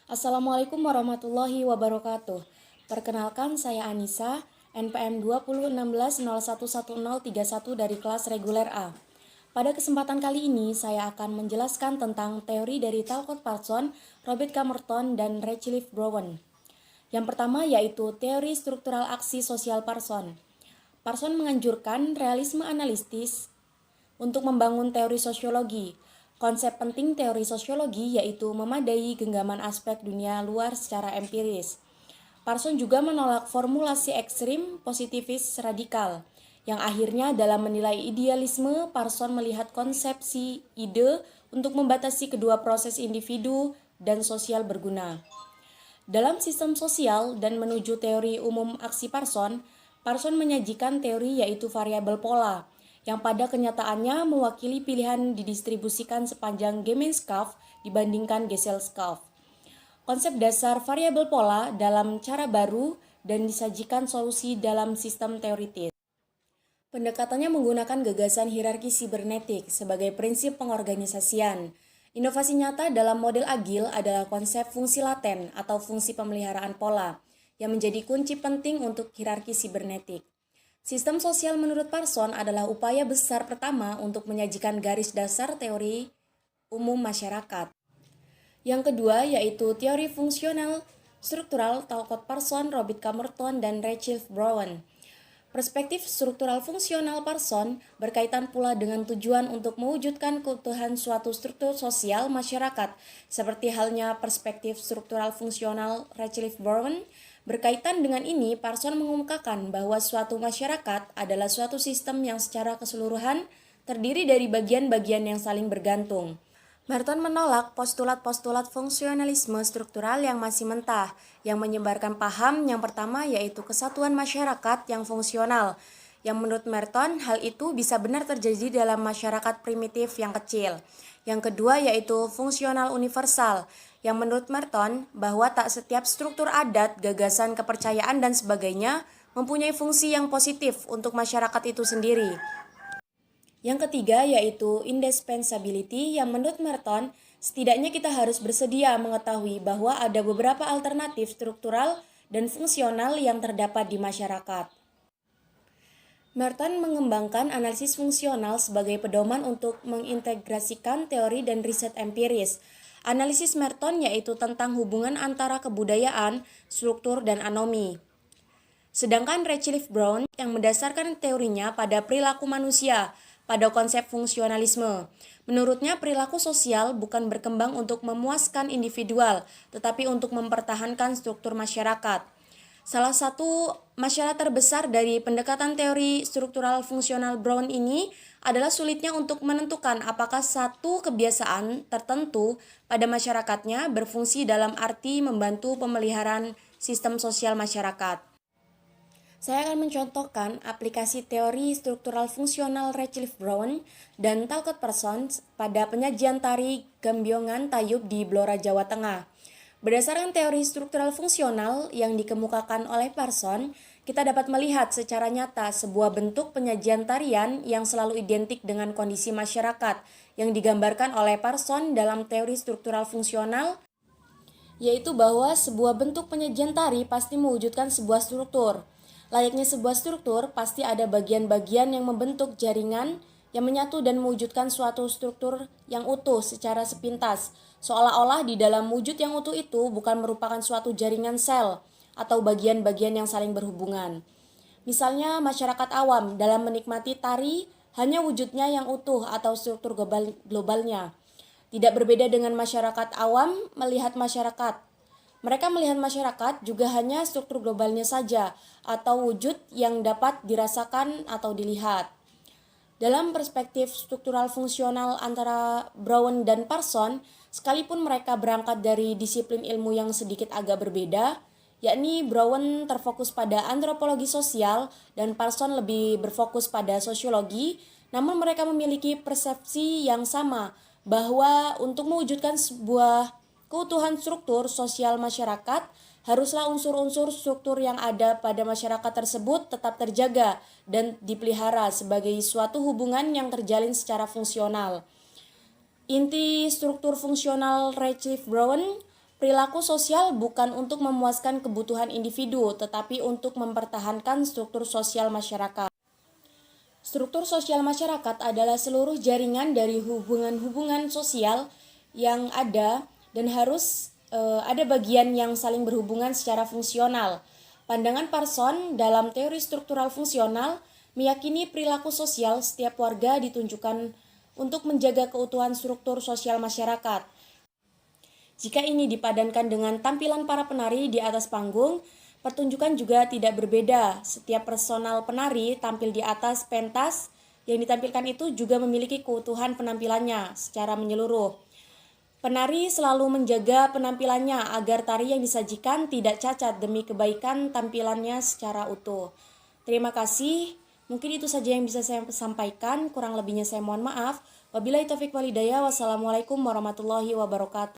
Assalamualaikum warahmatullahi wabarakatuh. Perkenalkan saya Anissa, NPM 2016011031 dari kelas reguler A. Pada kesempatan kali ini saya akan menjelaskan tentang teori dari Talcott Parsons, Robert Camerton, dan Redcliffe Brown. Yang pertama yaitu teori struktural aksi sosial Parsons. Parsons menganjurkan realisme analitis untuk membangun teori sosiologi. Konsep penting teori sosiologi yaitu memadai genggaman aspek dunia luar secara empiris. Parsons juga menolak formulasi ekstrim positivis radikal, yang akhirnya dalam menilai idealisme, Parsons melihat konsepsi ide untuk membatasi kedua proses individu dan sosial berguna. Dalam sistem sosial dan menuju teori umum aksi Parsons, Parsons menyajikan teori yaitu variabel pola, yang pada kenyataannya mewakili pilihan didistribusikan sepanjang Gemeinschaft dibandingkan Gesellschaft. Konsep dasar variabel pola dalam cara baru dan disajikan solusi dalam sistem teoritis. Pendekatannya menggunakan gagasan hierarki sibernetik sebagai prinsip pengorganisasian. Inovasi nyata dalam model agil adalah konsep fungsi laten atau fungsi pemeliharaan pola, yang menjadi kunci penting untuk hierarki sibernetik. Sistem sosial menurut Parsons adalah upaya besar pertama untuk menyajikan garis dasar teori umum masyarakat. Yang kedua yaitu teori fungsional struktural Talcott Parsons, Robert Camerton, dan Redcliffe Brown. Perspektif struktural fungsional Parsons berkaitan pula dengan tujuan untuk mewujudkan keutuhan suatu struktur sosial masyarakat, seperti halnya perspektif struktural fungsional Redcliffe Brown. Berkaitan dengan ini, Parsons mengemukakan bahwa suatu masyarakat adalah suatu sistem yang secara keseluruhan terdiri dari bagian-bagian yang saling bergantung. Merton menolak postulat-postulat fungsionalisme struktural yang masih mentah, yang menyebarkan paham yang pertama yaitu kesatuan masyarakat yang fungsional, yang menurut Merton hal itu bisa benar terjadi dalam masyarakat primitif yang kecil. Yang kedua yaitu fungsional universal, yang menurut Merton bahwa tak setiap struktur adat, gagasan, kepercayaan, dan sebagainya mempunyai fungsi yang positif untuk masyarakat itu sendiri. Yang ketiga yaitu indispensability, yang menurut Merton setidaknya kita harus bersedia mengetahui bahwa ada beberapa alternatif struktural dan fungsional yang terdapat di masyarakat. Merton mengembangkan analisis fungsional sebagai pedoman untuk mengintegrasikan teori dan riset empiris. Analisis Merton yaitu tentang hubungan antara kebudayaan, struktur, dan anomi. Sedangkan Redcliffe Brown yang mendasarkan teorinya pada perilaku manusia, pada konsep fungsionalisme. Menurutnya perilaku sosial bukan berkembang untuk memuaskan individual, tetapi untuk mempertahankan struktur masyarakat. Salah satu masalah terbesar dari pendekatan teori struktural fungsional Brown ini adalah sulitnya untuk menentukan apakah satu kebiasaan tertentu pada masyarakatnya berfungsi dalam arti membantu pemeliharaan sistem sosial masyarakat. Saya akan mencontohkan aplikasi teori struktural fungsional Redcliffe Brown dan Talcott Parsons pada penyajian tari Gambiongan Tayub di Blora, Jawa Tengah. Berdasarkan teori struktural fungsional yang dikemukakan oleh Parsons, kita dapat melihat secara nyata sebuah bentuk penyajian tarian yang selalu identik dengan kondisi masyarakat yang digambarkan oleh Parsons dalam teori struktural fungsional, yaitu bahwa sebuah bentuk penyajian tari pasti mewujudkan sebuah struktur. Layaknya sebuah struktur, pasti ada bagian-bagian yang membentuk jaringan yang menyatu dan mewujudkan suatu struktur yang utuh secara sepintas, seolah-olah di dalam wujud yang utuh itu bukan merupakan suatu jaringan sel atau bagian-bagian yang saling berhubungan. Misalnya masyarakat awam dalam menikmati tari hanya wujudnya yang utuh atau struktur globalnya. Tidak berbeda dengan masyarakat awam melihat masyarakat. Mereka melihat masyarakat juga hanya struktur globalnya saja atau wujud yang dapat dirasakan atau dilihat. Dalam perspektif struktural fungsional antara Brown dan Parsons, sekalipun mereka berangkat dari disiplin ilmu yang sedikit agak berbeda, yakni Brown terfokus pada antropologi sosial dan Parsons lebih berfokus pada sosiologi, namun mereka memiliki persepsi yang sama bahwa untuk mewujudkan sebuah keutuhan struktur sosial masyarakat, haruslah unsur-unsur struktur yang ada pada masyarakat tersebut tetap terjaga dan dipelihara sebagai suatu hubungan yang terjalin secara fungsional. Inti struktur fungsional Redcliffe Brown Perilaku sosial bukan untuk memuaskan kebutuhan individu, tetapi untuk mempertahankan struktur sosial masyarakat. Struktur sosial masyarakat adalah seluruh jaringan dari hubungan-hubungan sosial yang ada dan harus ada bagian yang saling berhubungan secara fungsional. Pandangan Parson dalam teori struktural fungsional meyakini perilaku sosial setiap warga ditunjukkan untuk menjaga keutuhan struktur sosial masyarakat. Jika ini dipadankan dengan tampilan para penari di atas panggung, pertunjukan juga tidak berbeda. Setiap personal penari tampil di atas pentas yang ditampilkan itu juga memiliki keutuhan penampilannya secara menyeluruh. Penari selalu menjaga penampilannya agar tari yang disajikan tidak cacat demi kebaikan tampilannya secara utuh. Terima kasih. Mungkin itu saja yang bisa saya sampaikan. Kurang lebihnya saya mohon maaf. Wabillahi taufiq wal hidayah. Wassalamualaikum warahmatullahi wabarakatuh.